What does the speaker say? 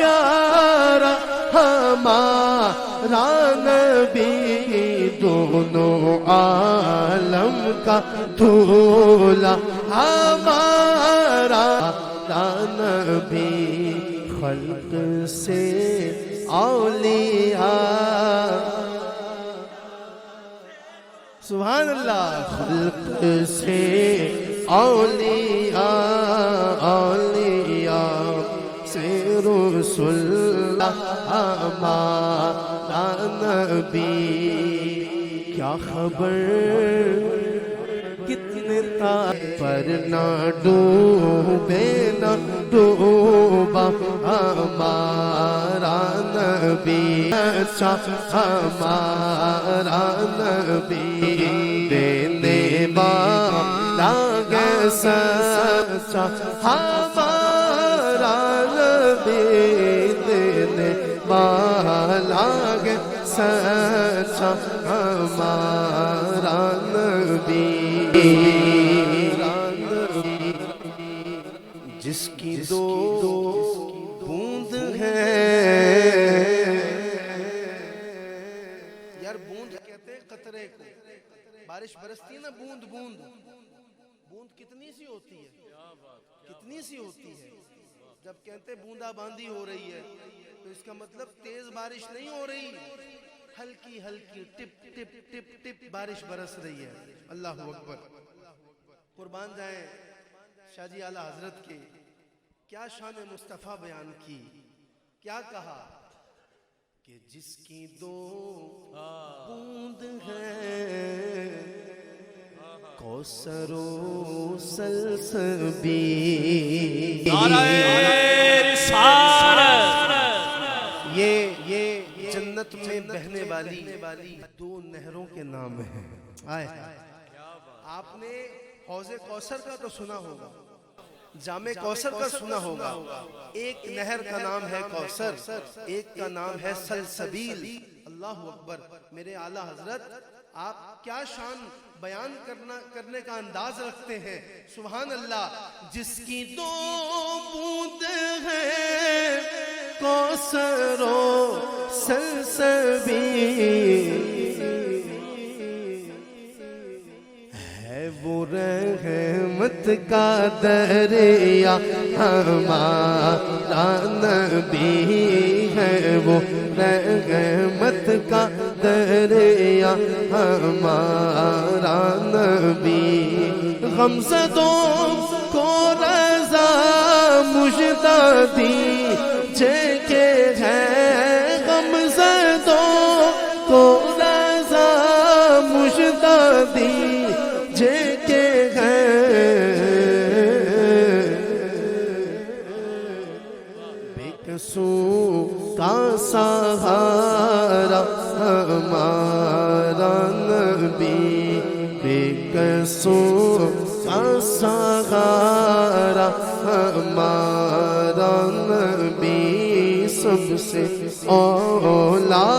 پیارا ہمارا نبی، دونوں عالم کا دولہا ہمارا نبی، خلق سے اولیاء، سبحان اللہ، خلق سے اولیاء، اولیاء سے رسول ہمارا نبی، کیا خبر کتنے پر نہ ڈوبے نہ ڈوبا ہمارا نبی، اچھا ہمارا نبی، دینے والا سچا ہمارا نبی، دینے والا سچا ہمارا نبی، جس کی دو بوند ہے، یار بوند کہتے ہیں قطرے کو، بارش برستی ہے نا، بوند بوند، بوند کتنی سی ہوتی ہے، کتنی سی ہوتی ہے، جب کہتے ہیں بوندا باندی ہو رہی ہے تو اس کا مطلب تیز بارش نہیں ہو رہی، ہلکی ہلکی ٹپ ٹپ ٹپ ٹپ بارش برس رہی ہے۔ اللہ اکبر، قربان جائیں شاہ جی اعلیٰ حضرت کے، کیا شان مصطفیٰ بیان کی، کیا کہا کہ جس کی دو بوند ہے، کوثر و سلسبیل، یہ جنت میں بہنے والی دو نہروں کے نام ہیں۔ آپ نے حوض کوثر کا تو سنا ہوگا، جام کوثر کا سنا ہوگا، ایک نہر کا نام ہے کوثر، ایک کا نام ہے سلسبیل۔ اللہ اکبر، میرے اعلیٰ حضرت آپ کیا شان بیان کرنے کا انداز رکھتے ہیں، سبحان اللہ، جس کی دو بوند ہے کوثر و سلسبیل، ہے وہ رحمت کا دریا ہمارا نبی، ہے وہ رحمت کا دریا ہمارا نبی، غمزدوں کو رضا مژدہ دیجئے کہ ہے، غمزدوں کو رضا مژدہ دیجئے کہ ہے، بے قصور کا سہارا ہمارا نبی، بے قصور کا سہارا ہمارا نبی، سب سے اولا